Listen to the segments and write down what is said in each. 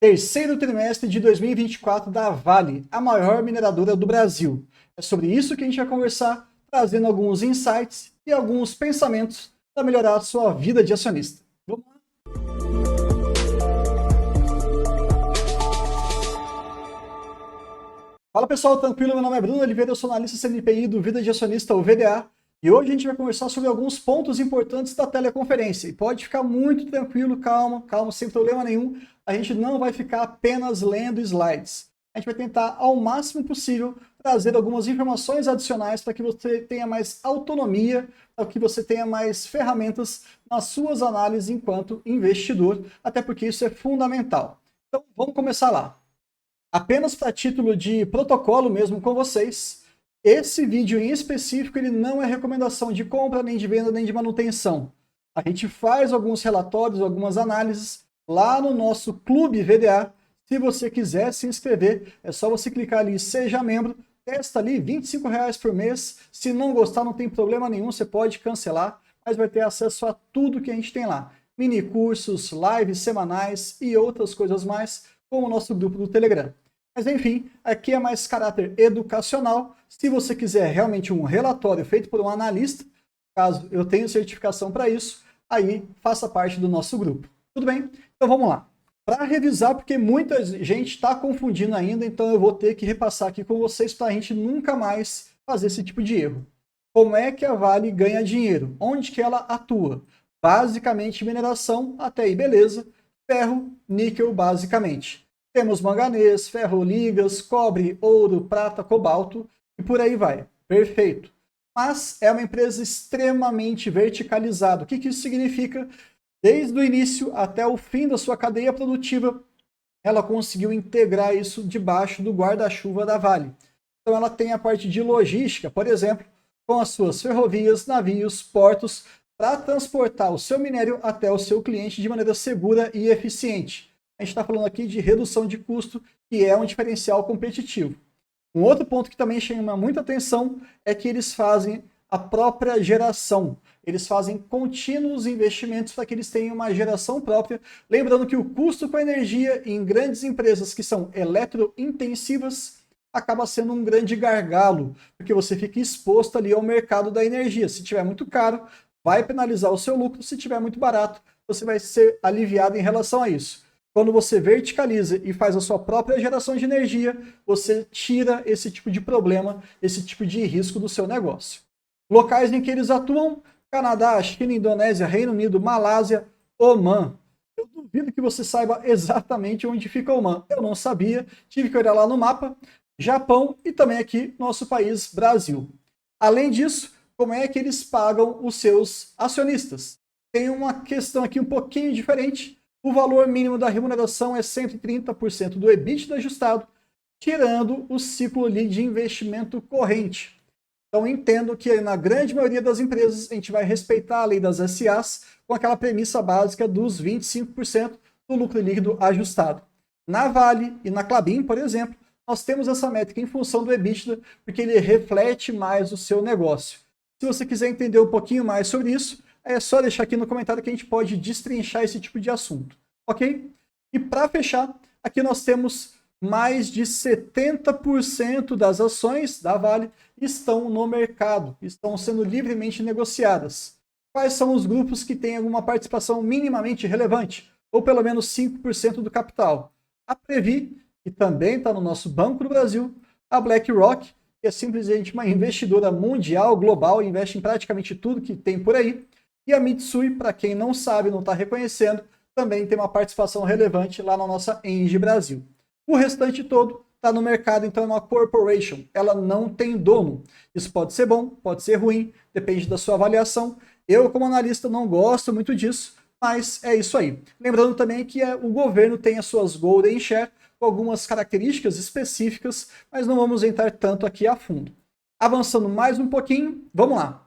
Terceiro trimestre de 2024 da Vale, a maior mineradora do Brasil. É sobre isso que a gente vai conversar, trazendo alguns insights e alguns pensamentos para melhorar a sua vida de acionista. Vamos lá? Fala pessoal, tranquilo? Meu nome é Bruno Oliveira, eu sou analista CNPI do Vida de Acionista, o VDA, e hoje a gente vai conversar sobre alguns pontos importantes da teleconferência. E pode ficar muito tranquilo, calma, sem problema nenhum. A gente não vai ficar apenas lendo slides. A gente vai tentar, ao máximo possível, trazer algumas informações adicionais para que você tenha mais autonomia, para que você tenha mais ferramentas nas suas análises enquanto investidor, até porque isso é fundamental. Então, vamos começar lá. Apenas para título de protocolo mesmo com vocês, esse vídeo em específico ele não é recomendação de compra, nem de venda, nem de manutenção. A gente faz alguns relatórios, algumas análises lá no nosso Clube VDA. Se você quiser se inscrever, é só você clicar ali, seja membro, testa ali R$25 por mês. Se não gostar, não tem problema nenhum, você pode cancelar, mas vai ter acesso a tudo que a gente tem lá. Mini cursos, lives semanais e outras coisas mais, como o nosso grupo do Telegram. Mas enfim, aqui é mais caráter educacional. Se você quiser realmente um relatório feito por um analista, caso eu tenha certificação para isso, aí faça parte do nosso grupo. Tudo bem? Então vamos lá. Para revisar, porque muita gente está confundindo ainda, então eu vou ter que repassar aqui com vocês para a gente nunca mais fazer esse tipo de erro. Como é que a Vale ganha dinheiro? Onde que ela atua? Basicamente mineração, até aí beleza. Ferro, níquel basicamente. Temos manganês, ferroligas, cobre, ouro, prata, cobalto e por aí vai. Perfeito. Mas é uma empresa extremamente verticalizada. O que isso significa? Desde o início até o fim da sua cadeia produtiva, ela conseguiu integrar isso debaixo do guarda-chuva da Vale. Então ela tem a parte de logística, por exemplo, com as suas ferrovias, navios, portos, para transportar o seu minério até o seu cliente de maneira segura e eficiente. A gente está falando aqui de redução de custo, que é um diferencial competitivo. Um outro ponto que também chama muita atenção é que eles fazem a própria geração. Eles fazem contínuos investimentos para que eles tenham uma geração própria. Lembrando que o custo com a energia em grandes empresas que são eletrointensivas acaba sendo um grande gargalo, porque você fica exposto ali ao mercado da energia. Se tiver muito caro, vai penalizar o seu lucro. Se tiver muito barato, você vai ser aliviado em relação a isso. Quando você verticaliza e faz a sua própria geração de energia, você tira esse tipo de problema, esse tipo de risco do seu negócio. Locais em que eles atuam: Canadá, China, Indonésia, Reino Unido, Malásia, Omã. Eu duvido que você saiba exatamente onde fica Omã. Eu não sabia, tive que olhar lá no mapa. Japão e também aqui nosso país, Brasil. Além disso, como é que eles pagam os seus acionistas? Tem uma questão aqui um pouquinho diferente. O valor mínimo da remuneração é 130% do EBITDA ajustado, tirando o ciclo ali de investimento corrente. Então entendo que na grande maioria das empresas a gente vai respeitar a lei das SAs com aquela premissa básica dos 25% do lucro líquido ajustado. Na Vale e na Klabin, por exemplo, nós temos essa métrica em função do EBITDA, porque ele reflete mais o seu negócio. Se você quiser entender um pouquinho mais sobre isso, é só deixar aqui no comentário que a gente pode destrinchar esse tipo de assunto, ok? E para fechar, aqui nós temos mais de 70% das ações da Vale estão no mercado, estão sendo livremente negociadas. Quais são os grupos que têm alguma participação minimamente relevante, ou pelo menos 5% do capital? A Previ, que também está no nosso Banco do Brasil, a BlackRock, que é simplesmente uma investidora mundial, global, investe em praticamente tudo que tem por aí, e a Mitsui, para quem não sabe, não está reconhecendo, também tem uma participação relevante lá na nossa Engie Brasil. O restante todo está no mercado, então é uma corporation. Ela não tem dono. Isso pode ser bom, pode ser ruim, depende da sua avaliação. Eu, como analista, não gosto muito disso, mas é isso aí. Lembrando também que o governo tem as suas golden share, com algumas características específicas, mas não vamos entrar tanto aqui a fundo. Avançando mais um pouquinho, vamos lá.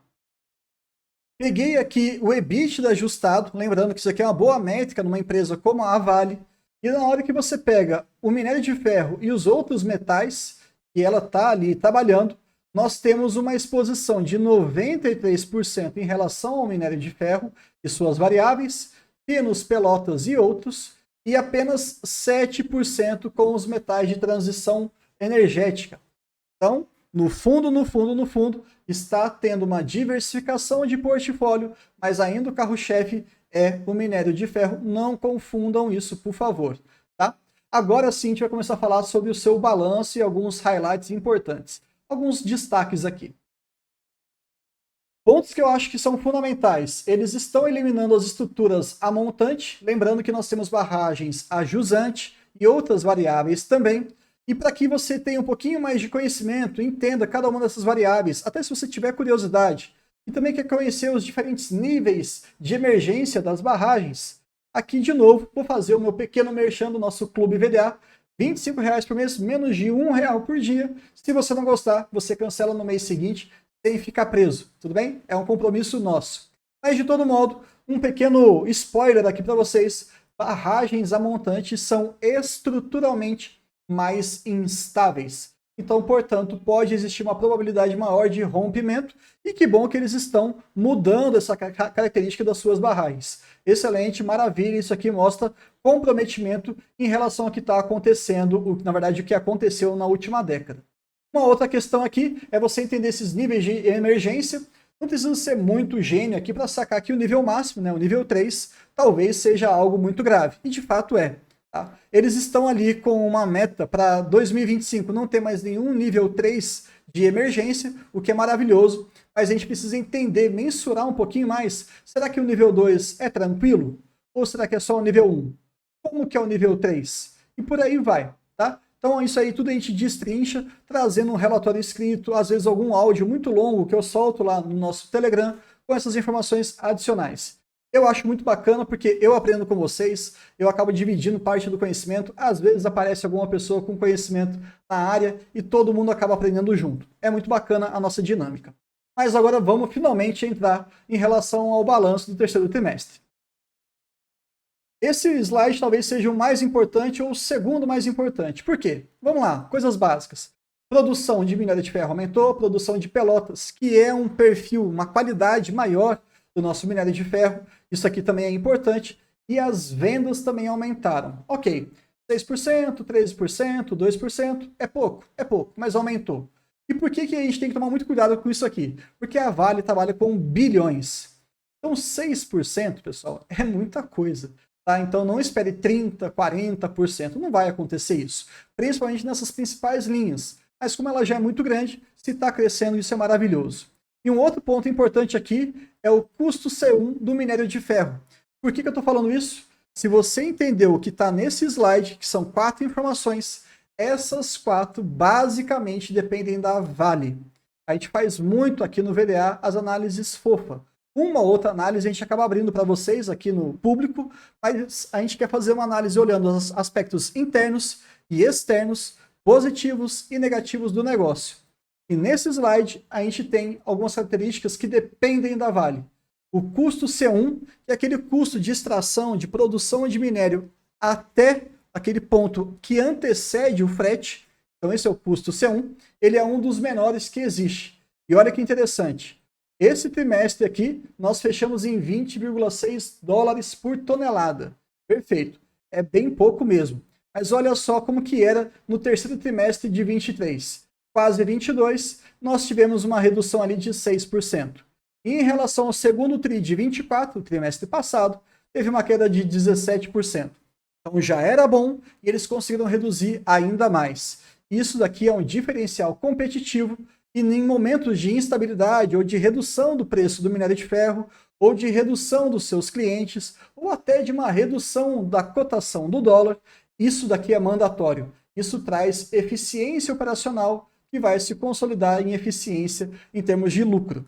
Peguei aqui o EBITDA ajustado, lembrando que isso aqui é uma boa métrica numa empresa como a Vale, e na hora que você pega o minério de ferro e os outros metais, que ela está ali trabalhando, nós temos uma exposição de 93% em relação ao minério de ferro e suas variáveis, pinos, pelotas e outros, e apenas 7% com os metais de transição energética. Então, no fundo, está tendo uma diversificação de portfólio, mas ainda o carro-chefe é o minério de ferro. Não confundam isso, por favor. Tá? Agora sim, a gente vai começar a falar sobre o seu balanço e alguns highlights importantes. Alguns destaques aqui. Pontos que eu acho que são fundamentais. Eles estão eliminando as estruturas a montante, lembrando que nós temos barragens a jusante e outras variáveis também. E para que você tenha um pouquinho mais de conhecimento, entenda cada uma dessas variáveis, até se você tiver curiosidade, e também quer conhecer os diferentes níveis de emergência das barragens, aqui de novo vou fazer o meu pequeno merchan do nosso Clube VDA, R$ 25,00 por mês, menos de R$ 1 por dia. Se você não gostar, você cancela no mês seguinte, sem ficar preso, tudo bem? É um compromisso nosso. Mas de todo modo, um pequeno spoiler aqui para vocês, barragens a montante são estruturalmente mais instáveis. Então, portanto, pode existir uma probabilidade maior de rompimento, e que bom que eles estão mudando essa característica das suas barragens. Excelente, maravilha, isso aqui mostra comprometimento em relação ao que está acontecendo, na verdade, o que aconteceu na última década. Uma outra questão aqui é você entender esses níveis de emergência. Não precisa ser muito gênio aqui para sacar que o nível máximo, né, o nível 3, talvez seja algo muito grave. E de fato é. Tá? Eles estão ali com uma meta para 2025 não ter mais nenhum nível 3 de emergência, o que é maravilhoso. Mas a gente precisa entender, mensurar um pouquinho mais. Será que o nível 2 é tranquilo? Ou será que é só o nível 1? Como que é o nível 3? E por aí vai. Tá? Então isso aí tudo a gente destrincha, trazendo um relatório escrito, às vezes algum áudio muito longo que eu solto lá no nosso Telegram, com essas informações adicionais. Eu acho muito bacana porque eu aprendo com vocês, eu acabo dividindo parte do conhecimento, às vezes aparece alguma pessoa com conhecimento na área e todo mundo acaba aprendendo junto. É muito bacana a nossa dinâmica. Mas agora vamos finalmente entrar em relação ao balanço do terceiro trimestre. Esse slide talvez seja o mais importante ou o segundo mais importante. Por quê? Vamos lá, coisas básicas. Produção de minério de ferro aumentou, produção de pelotas, que é um perfil, uma qualidade maior do nosso minério de ferro. Isso aqui também é importante. E as vendas também aumentaram. Ok, 6%, 13%, 2%, é pouco, mas aumentou. E por que a gente tem que tomar muito cuidado com isso aqui? Porque a Vale trabalha com bilhões. Então 6%, pessoal, é muita coisa. Tá? Então não espere 30%, 40%, não vai acontecer isso. Principalmente nessas principais linhas. Mas como ela já é muito grande, se está crescendo, isso é maravilhoso. E um outro ponto importante aqui é o custo C1 do minério de ferro. Por que eu estou falando isso? Se você entendeu o que está nesse slide, que são 4 informações, essas 4 basicamente dependem da Vale. A gente faz muito aqui no VDA as análises FOFA. Uma outra análise a gente acaba abrindo para vocês aqui no público, mas a gente quer fazer uma análise olhando os aspectos internos e externos, positivos e negativos do negócio. E nesse slide a gente tem algumas características que dependem da Vale. O custo C1, que é aquele custo de extração, de produção de minério até aquele ponto que antecede o frete. Então esse é o custo C1. Ele é um dos menores que existe. E olha que interessante. Esse trimestre aqui, nós fechamos em 20,6 dólares por tonelada. Perfeito. É bem pouco mesmo. Mas olha só como que era no terceiro trimestre de 23. Quase 22, nós tivemos uma redução ali de 6%. E em relação ao segundo TRI de 24, o trimestre passado, teve uma queda de 17%. Então já era bom e eles conseguiram reduzir ainda mais. Isso daqui é um diferencial competitivo e em momentos de instabilidade ou de redução do preço do minério de ferro, ou de redução dos seus clientes, ou até de uma redução da cotação do dólar, isso daqui é mandatório. Isso traz eficiência operacional que vai se consolidar em eficiência em termos de lucro.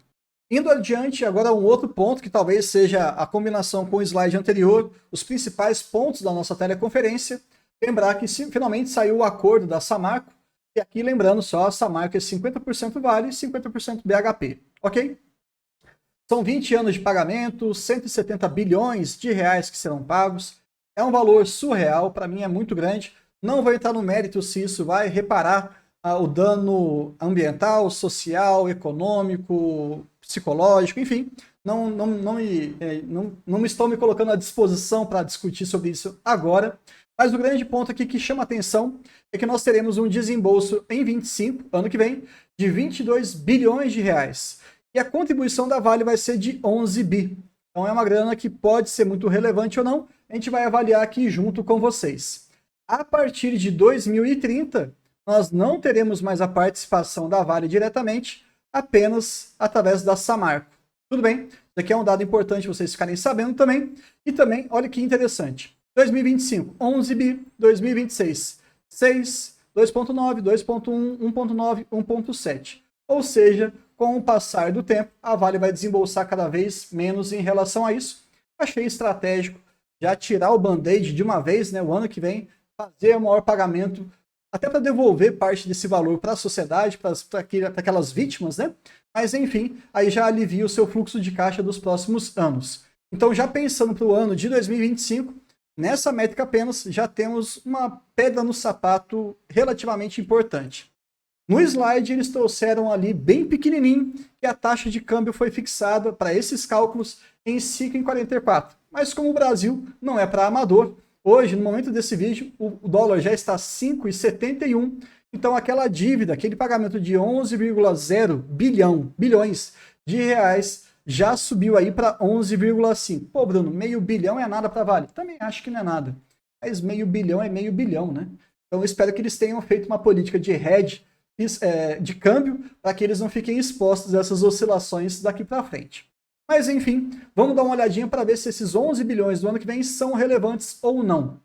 Indo adiante, agora um outro ponto que talvez seja a combinação com o slide anterior, os principais pontos da nossa teleconferência, lembrar que finalmente saiu o acordo da Samarco, e aqui lembrando só, a Samarco é 50% Vale e 50% BHP, ok? São 20 anos de pagamento, 170 bilhões de reais que serão pagos, é um valor surreal, para mim é muito grande, não vou entrar no mérito se isso vai reparar o dano ambiental, social, econômico, psicológico, enfim, não estou me colocando à disposição para discutir sobre isso agora, mas o grande ponto aqui que chama atenção é que nós teremos um desembolso em 25, ano que vem, de 22 bilhões de reais. E a contribuição da Vale vai ser de 11 bi. Então é uma grana que pode ser muito relevante ou não, a gente vai avaliar aqui junto com vocês. A partir de 2030, nós não teremos mais a participação da Vale diretamente, apenas através da Samarco. Tudo bem? Isso aqui é um dado importante vocês ficarem sabendo também. E também, olha que interessante. 2025, 11 bi. 2026, 6, 2.9, 2.1, 1.9, 1.7. Ou seja, com o passar do tempo, a Vale vai desembolsar cada vez menos em relação a isso. Achei estratégico já tirar o band-aid de uma vez, né, o ano que vem, fazer o maior pagamento, até para devolver parte desse valor para a sociedade, para aquelas vítimas, né? Mas enfim, aí já alivia o seu fluxo de caixa dos próximos anos. Então, já pensando para o ano de 2025, nessa métrica apenas já temos uma pedra no sapato relativamente importante. No slide, eles trouxeram ali bem pequenininho que a taxa de câmbio foi fixada para esses cálculos em 5,44. Mas como o Brasil não é para amador, hoje, no momento desse vídeo, o dólar já está 5,71. Então, aquela dívida, aquele pagamento de 11,0 bilhões de reais já subiu aí para 11,5. Pô, Bruno, meio bilhão é nada para Vale? Também acho que não é nada. Mas meio bilhão é meio bilhão, né? Então, eu espero que eles tenham feito uma política de hedge, de câmbio, para que eles não fiquem expostos a essas oscilações daqui para frente. Mas, enfim, vamos dar uma olhadinha para ver se esses 11 bilhões do ano que vem são relevantes ou não.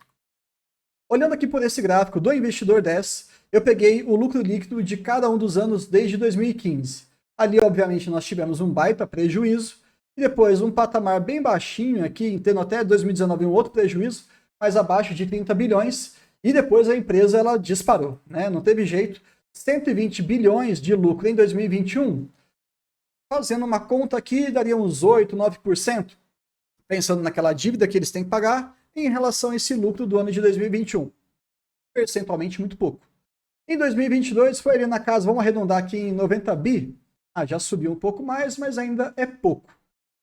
Olhando aqui por esse gráfico do Investidor 10, eu peguei o lucro líquido de cada um dos anos desde 2015. Ali, obviamente, nós tivemos um baita prejuízo, e depois um patamar bem baixinho aqui, tendo até 2019 um outro prejuízo, mas abaixo de 30 bilhões, e depois a empresa ela disparou, né? Não teve jeito. 120 bilhões de lucro em 2021, fazendo uma conta aqui, daria uns 8, 9%, pensando naquela dívida que eles têm que pagar em relação a esse lucro do ano de 2021. Percentualmente muito pouco. Em 2022 foi ali na casa, vamos arredondar aqui em 90 bi. Já subiu um pouco mais, mas ainda é pouco.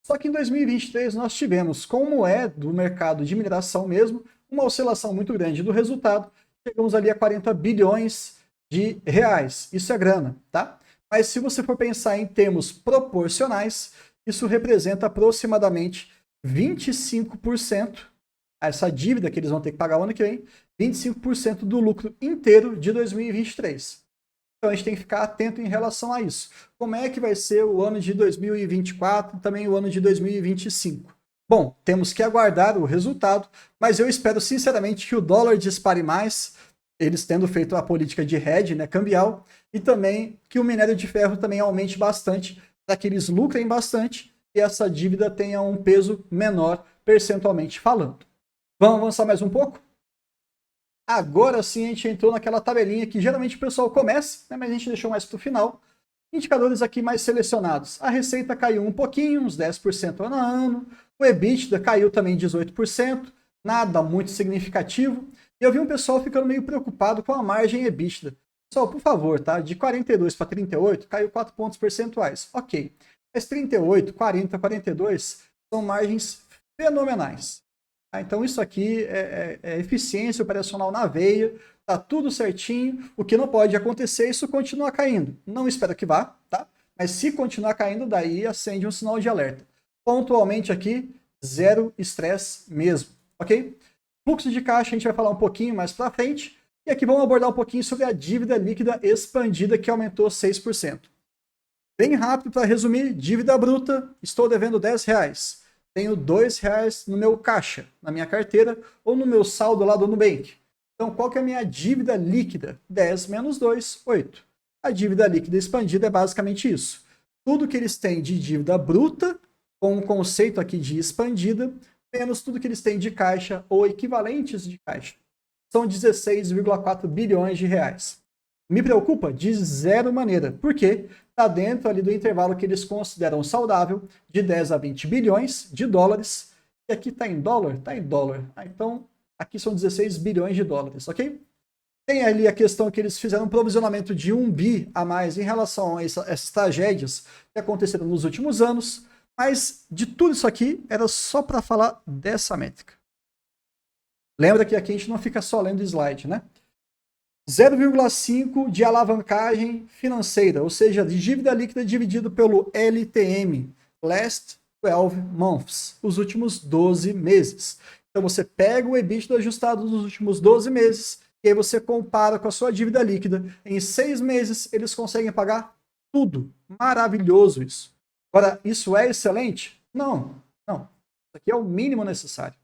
Só que em 2023 nós tivemos, como é do mercado de mineração mesmo, uma oscilação muito grande do resultado. Chegamos ali a 40 bilhões de reais. Isso é grana, tá? Mas se você for pensar em termos proporcionais, isso representa aproximadamente 25%, essa dívida que eles vão ter que pagar o ano que vem, 25% do lucro inteiro de 2023. Então a gente tem que ficar atento em relação a isso. Como é que vai ser o ano de 2024 e também o ano de 2025? Bom, temos que aguardar o resultado, mas eu espero sinceramente que o dólar dispare mais, eles tendo feito a política de hedge, né, cambial, e também que o minério de ferro também aumente bastante, para que eles lucrem bastante e essa dívida tenha um peso menor percentualmente falando. Vamos avançar mais um pouco? Agora sim a gente entrou naquela tabelinha que geralmente o pessoal começa, né, mas a gente deixou mais para o final. Indicadores aqui mais selecionados. A receita caiu um pouquinho, uns 10% ano a ano. O EBITDA caiu também 18%, nada muito significativo. E eu vi um pessoal ficando meio preocupado com a margem EBITDA. Pessoal, por favor, tá? De 42 para 38, caiu 4 pontos percentuais. Ok. Mas 38, 40, 42 são margens fenomenais. Tá? Então isso aqui é eficiência operacional na veia, tá tudo certinho. O que não pode acontecer é isso continuar caindo. Não espero que vá, tá? Mas se continuar caindo, daí acende um sinal de alerta. Pontualmente aqui, zero estresse mesmo, ok? Fluxo de caixa a gente vai falar um pouquinho mais para frente. E aqui vamos abordar um pouquinho sobre a dívida líquida expandida que aumentou 6%. Bem rápido para resumir, dívida bruta, estou devendo R$10. Tenho R$2 no meu caixa, na minha carteira, ou no meu saldo lá do Nubank. Então, qual que é a minha dívida líquida? 10 menos 2, 8. A dívida líquida expandida é basicamente isso. Tudo que eles têm de dívida bruta, com o conceito aqui de expandida, menos tudo que eles têm de caixa ou equivalentes de caixa. São 16,4 bilhões de reais. Me preocupa? De zero maneira. Por quê? Está dentro ali do intervalo que eles consideram saudável, de 10 a 20 bilhões de dólares. E aqui está em dólar? Está em dólar. Então, aqui são 16 bilhões de dólares, ok? Tem ali a questão que eles fizeram um provisionamento de 1 bi a mais em relação a essas tragédias que aconteceram nos últimos anos. Mas de tudo isso aqui, era só para falar dessa métrica. Lembra que aqui a gente não fica só lendo slide, né? 0,5 de alavancagem financeira, ou seja, de dívida líquida dividido pelo LTM, Last 12 Months, os últimos 12 meses. Então você pega o EBITDA ajustado dos últimos 12 meses e aí você compara com a sua dívida líquida. Em 6 meses eles conseguem pagar tudo. Maravilhoso isso. Agora, isso é excelente? Não, não. Isso aqui é o mínimo necessário.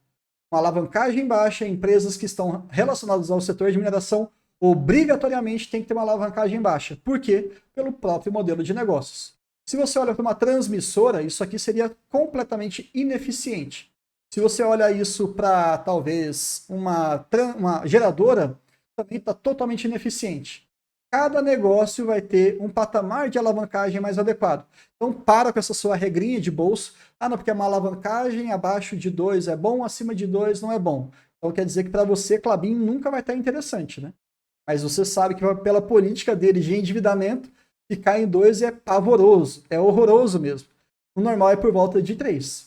Uma alavancagem baixa, empresas que estão relacionadas ao setor de mineração obrigatoriamente tem que ter uma alavancagem baixa. Por quê? Pelo próprio modelo de negócios. Se você olha para uma transmissora, isso aqui seria completamente ineficiente. Se você olha isso para, talvez, uma geradora, também está totalmente ineficiente. Cada negócio vai ter um patamar de alavancagem mais adequado. Então, para com essa sua regrinha de bolso. Ah, não, porque uma alavancagem abaixo de 2 é bom, acima de 2 não é bom. Então, quer dizer que para você, Klabin nunca vai estar interessante, né? Mas você sabe que pela política dele de endividamento, ficar em 2 é pavoroso, é horroroso mesmo. O normal é por volta de 3.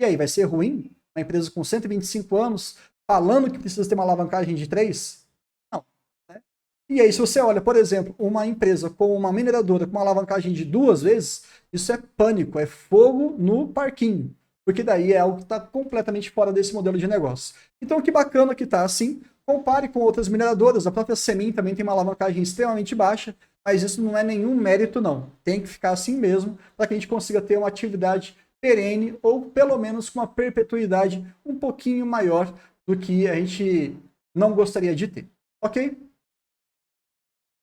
E aí, vai ser ruim? Uma empresa com 125 anos falando que precisa ter uma alavancagem de 3? Não. Né? E aí, se você olha, por exemplo, uma empresa com uma mineradora com uma alavancagem de 2 vezes, isso é pânico, é fogo no parquinho. Porque daí é algo que está completamente fora desse modelo de negócio. Então, que bacana que está assim. Compare com outras mineradoras, a própria Semin também tem uma alavancagem extremamente baixa, mas isso não é nenhum mérito não. Tem que ficar assim mesmo para que a gente consiga ter uma atividade perene ou pelo menos com uma perpetuidade um pouquinho maior do que a gente não gostaria de ter, ok?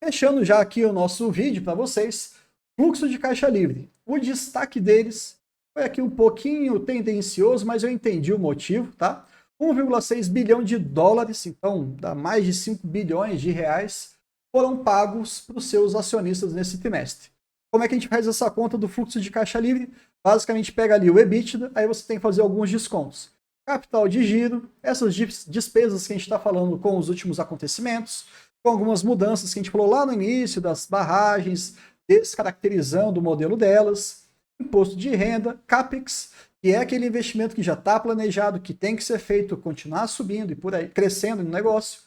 Fechando já aqui o nosso vídeo para vocês, fluxo de caixa livre. O destaque deles foi aqui um pouquinho tendencioso, mas eu entendi o motivo, tá? 1,6 bilhão de dólares, então dá mais de 5 bilhões de reais, foram pagos para os seus acionistas nesse trimestre. Como é que a gente faz essa conta do fluxo de caixa livre? Basicamente pega ali o EBITDA, aí você tem que fazer alguns descontos. Capital de giro, essas despesas que a gente está falando com os últimos acontecimentos, com algumas mudanças que a gente falou lá no início, das barragens, descaracterizando o modelo delas, imposto de renda, CAPEX, que é aquele investimento que já está planejado, que tem que ser feito, continuar subindo e por aí, crescendo no negócio,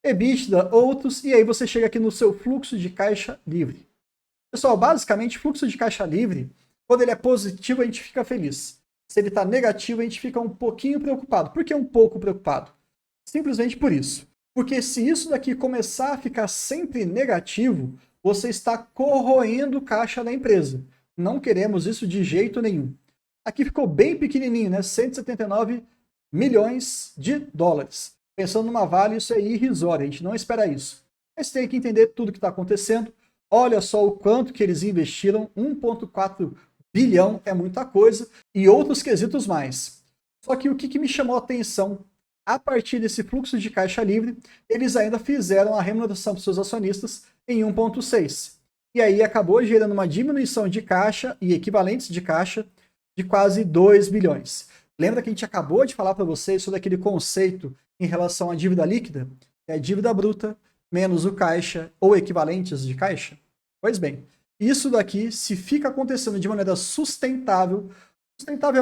EBITDA, outros, e aí você chega aqui no seu fluxo de caixa livre. Pessoal, basicamente, fluxo de caixa livre, quando ele é positivo, a gente fica feliz. Se ele está negativo, a gente fica um pouquinho preocupado. Por que um pouco preocupado? Simplesmente por isso. Porque se isso daqui começar a ficar sempre negativo, você está corroendo o caixa da empresa. Não queremos isso de jeito nenhum. Aqui ficou bem pequenininho, né? 179 milhões de dólares. Pensando numa Vale, isso é irrisório, a gente não espera isso. Mas tem que entender tudo o que está acontecendo. Olha só o quanto que eles investiram, 1,4 bilhão é muita coisa, e outros quesitos mais. Só que o que me chamou a atenção, a partir desse fluxo de caixa livre, eles ainda fizeram a remuneração dos seus acionistas em 1,6. E aí acabou gerando uma diminuição de caixa e equivalentes de caixa de quase 2 bilhões. Lembra que a gente acabou de falar para vocês sobre aquele conceito em relação à dívida líquida? É a dívida bruta menos o caixa ou equivalentes de caixa? Pois bem, isso daqui, se fica acontecendo de maneira sustentável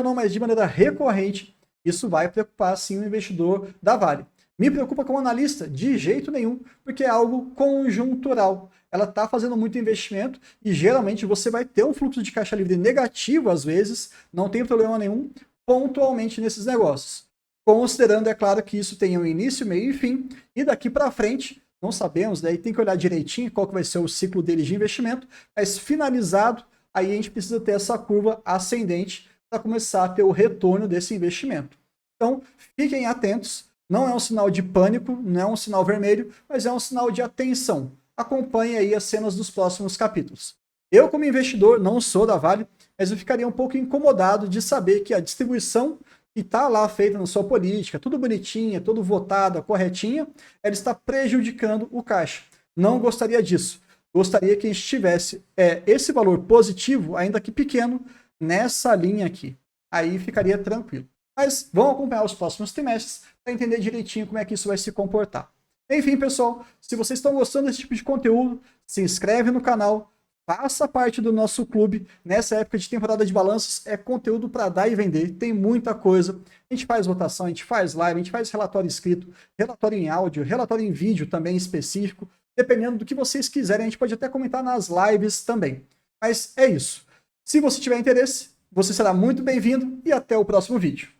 não, mas de maneira recorrente, isso vai preocupar sim o investidor da Vale. Me preocupa como analista? De jeito nenhum, porque é algo conjuntural. Ela está fazendo muito investimento e geralmente você vai ter um fluxo de caixa livre negativo às vezes, não tem problema nenhum, pontualmente nesses negócios. Considerando, é claro, que isso tem um início, meio e fim, e daqui para frente, não sabemos, daí tem que olhar direitinho qual que vai ser o ciclo deles de investimento, mas finalizado, aí a gente precisa ter essa curva ascendente para começar a ter o retorno desse investimento. Então, fiquem atentos, não é um sinal de pânico, não é um sinal vermelho, mas é um sinal de atenção. Acompanhe aí as cenas dos próximos capítulos. Eu, como investidor, não sou da Vale, mas eu ficaria um pouco incomodado de saber que a distribuição que está lá feita na sua política, tudo bonitinha, tudo votada, corretinha, ela está prejudicando o caixa. Não gostaria disso. Gostaria que a gente tivesse esse valor positivo, ainda que pequeno, nessa linha aqui. Aí ficaria tranquilo. Mas vamos acompanhar os próximos trimestres para entender direitinho como é que isso vai se comportar. Enfim, pessoal, se vocês estão gostando desse tipo de conteúdo, se inscreve no canal, Faça parte do nosso clube. Nessa época de temporada de balanços, é conteúdo para dar e vender. Tem muita coisa. A gente faz votação, a gente faz live, a gente faz relatório escrito, relatório em áudio, relatório em vídeo também específico. Dependendo do que vocês quiserem, a gente pode até comentar nas lives também. Mas é isso. Se você tiver interesse, você será muito bem-vindo e até o próximo vídeo.